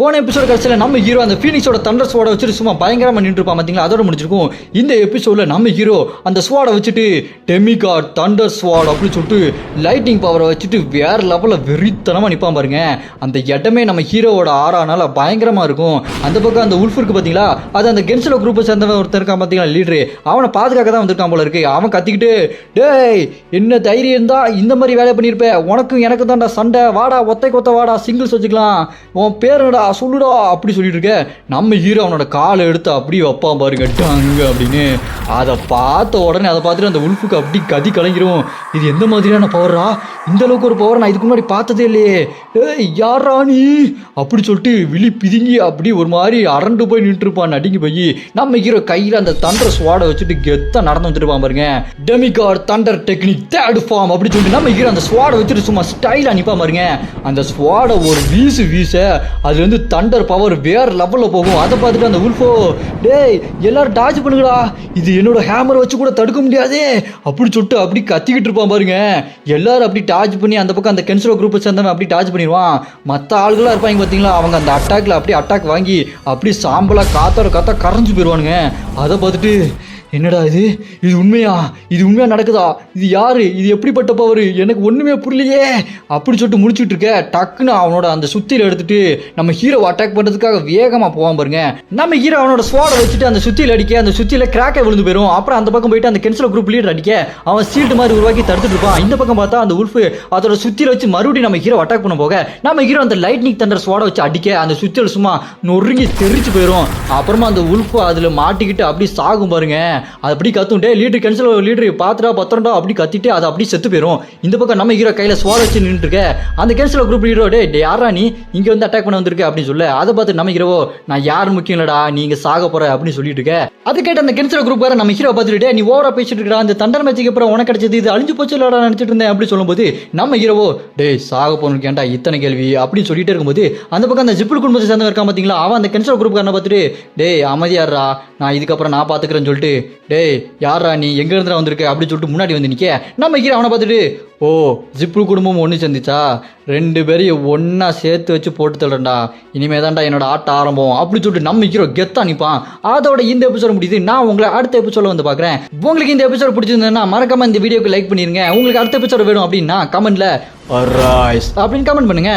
போன எபிசோட் கடைசியில் நம்ம ஹீரோ அந்த ஃபீனிக்ஸோட தண்டர் ஸ்வாடை வச்சுட்டு சும்மா பயங்கரமாக நின்றுப்பான் பார்த்தீங்களா, அதோட முடிச்சிருக்கும். இந்த எபிசோடில் நம்ம ஹீரோ அந்த ஸ்வாடை வச்சுட்டு டெமிகாட் தண்டர் ஸ்வாட் அப்படின்னு சொல்லிட்டு லைட்டிங் பவரை வச்சுட்டு வேற லெவலில் வெறித்தனமாக நிற்பான் பாருங்க. அந்த இடமே நம்ம ஹீரோவோட ஆறானால பயங்கரமாக இருக்கும். அந்த பக்கம் அந்த உல்ஃப் இருக்கு பார்த்தீங்களா, அது அந்த கென்சலோ குரூப்பை சேர்ந்தவன் ஒருத்தர் இருக்கான் பார்த்தீங்களா லீடரு, அவனை பாதுகாக்க தான் வந்திருக்கான் போல இருக்கு. அவன் கத்திக்கிட்டு டேய் என்ன தைரியம் இருந்தா இந்த மாதிரி வேலையை பண்ணியிருப்பேன், உனக்கும் எனக்கு தான்டா சண்டை, வாடா ஒத்தை கொத்த வாடா சிங்கிள்ஸ் வச்சுக்கலாம், உன் பேருடா சொல்லுடா அப்படி சொல்லிட்டு இருக்க. நம்ம ஹீரோ அவனோட காலை எடுத்து அப்படியே வைப்பான் பாருங்க டங்கு அப்படின்னு. அதை பார்த்த உடனே அதை பார்த்துட்டு அந்த உல்ஃபுக்கு அப்படி கதி கலங்கிரும். இது எந்த மாதிரியான பவரா, இந்த அளவுக்கு ஒரு பவர் நான் இதுக்கு முன்னாடி பார்த்ததே இல்லையே, ஏய் யாரா நீ அப்படி சொல்லிட்டு விழி பிதுங்கி அப்படி ஒரு மாதிரி அரண்டு போய் நின்று இருப்பான் நடுங்கி போய். நம்ம ஹீரோ கையில் அந்த தண்டர் ஸ்வாடை வச்சுட்டு கெத்தாக நடந்து வந்துருப்பான் பாருங்க. Demigod thunder technique third form அப்படி சொல்லிட்டு நம்ம ஹீரோ அந்த ஸ்வாடை வச்சுட்டு சும்மா ஸ்டைலாக நிற்பான் பாருங்க. அந்த ஸ்வாடை ஒரு வீச அது வந்து தண்டர் பவர் வேற லெவலில் போகும். அதை பார்த்துட்டு அந்த உல்ஃபோ டேய் எல்லாரும் டாஜ் பண்ணுங்கடா, இது என்னோட ஹேமரை வச்சு கூட தடுக்க முடியாதே அப்படி சொல்லிட்டு அப்படி கத்திக்கிட்டு இருப்பான் பாருங்க. எல்லாரும் அப்படி டாஜ் பண்ணி அந்த பக்கம் அந்த கென்சலோ குரூப்பை சேர்ந்தவன் அப்படி டாஜ் பண்ணிடுவான். மற்ற ஆளுகளாக இருப்பாங்க பார்த்தீங்களா, அவங்க அந்த அட்டாக்ல அப்படி அட்டாக் வாங்கி அப்படி சாம்பலாக காத்தா கரைஞ்சு போயிடுவானுங்க. அதை பார்த்துட்டு என்னடா இது உண்மையா நடக்குதா, இது யாரு, இது எப்படிப்பட்ட பவர், எனக்கு ஒண்ணுமே புரியலையே அப்படி சொல்லிட்டு முடிச்சுட்டு இருக்க. டக்குன்னு அவனோட அந்த சுத்தியில எடுத்துட்டு நம்ம ஹீரோ அட்டாக் பண்றதுக்காக வேகமா போவான் பாருங்க. நம்ம ஹீரோ அவனோட ஸ்வாடை வச்சுட்டு அந்த சுத்தியில அடிக்க, அந்த சுத்தியில கிராக்கை விழுந்து போயிடும். அப்புறம் அந்த பக்கம் போயிட்டு அந்த கென்சலோ குரூப் லீடர் அடிக்க அவன் சீல்டு மாதிரி உருவாக்கி தடுத்துட்டு இருப்பான். இந்த பக்கம் பார்த்தா அந்த உல்ஃப் அதோட சுத்தியில வச்சு மறுபடியும் நம்ம ஹீரோ அட்டாக் பண்ண போக நம்ம ஹீரோ அந்த லைட்னிங் தண்டர் ஸ்வாடை வச்சு அடிக்க அந்த சுத்தியில சும்மா நொறுங்கி தெரிச்சு போயிடும். அப்புறமா அந்த உல்ஃப் அதுல மாட்டிக்கிட்டு அப்படி சாகும் பாருங்க. அது அப்படி கத்தும் டே லீடர் கேன்சல் லீடர் பாத்துடா பத்திரம்டா அப்படி கத்திட்டு அது அப்படி செத்து போயிடும். இந்த பக்கம் நம்ம ஹீரோ கையில ஸ்வாட் வச்சு நின்று இருக்க. அந்த கேன்சல் குரூப் லீடரோ டே யாரா நீ இங்க வந்து அட்டாக் பண்ண வந்திருக்க அப்படின்னு சொல்ல. அதை பார்த்து நம்ம ஹீரோ நான் யாரும் முக்கியம் இல்லடா, நீங்க சாக போற அப்படின்னு சொல்லிட்டு இருக்க. அது கேட்ட அந்த கேன்சல் குரூப் வேற நம்ம ஹீரோ பார்த்துட்டு நீ ஓவரா பேசிட்டு இருக்கா, அந்த தண்டர் மேட்சுக்கு அப்புறம் உனக்கு கிடைச்சது இது அழிஞ்சு போச்சு இல்லடா நினைச்சிட்டு இருந்தேன் அப்படி சொல்லும்போது நம்ம ஹீரோவோ டே சாக போனு கேண்டா இத்தனை கேள்வி அப்படின்னு சொல்லிட்டு இருக்கும்போது அந்த பக்கம் அந்த ஜிப்பிள் குடும்பத்தை சேர்ந்து இருக்கான் பார்த்தீங்களா, அவன் அந்த கேன்சல் குரூப் காரனை பார்த்துட்டு டே அமைதியாடுறா, நான் இதுக்கப்புறம் நான் பார்த்துக்கிறேன்னு சொல்லிட்டு டேய் யாரா நீ எங்க இருந்து வந்திருக்க அப்படின்னு சொல்லிட்டு முன்னாடி வந்து நிக்க. நம்ம ஹீரோ அவனை பார்த்துட்டு ஓ ஜிப்பு குடும்பம் ஒன்று சேர்ந்துச்சா, ரெண்டு பேரையும் ஒன்னா சேர்த்து வச்சு போட்டு தள்ளுறா, இனிமே தான்டா என்னோட ஆட்டம் ஆரம்பம் அப்படி சொல்லிட்டு நம்ம ஹீரோ கெத்தா நிற்பான். அதோட இந்த எபிசோட் முடியுது. நான் உங்களை அடுத்த எபிசோட வந்து பார்க்குறேன். உங்களுக்கு இந்த எபிசோட் பிடிச்சிருந்ததுன்னா மறக்காம இந்த வீடியோக்கு லைக் பண்ணிருங்க. உங்களுக்கு அடுத்த எபிசோட் வேணும் அப்படின்னா கமெண்ட்ல அப்படின்னு கமெண்ட் பண்ணுங்க.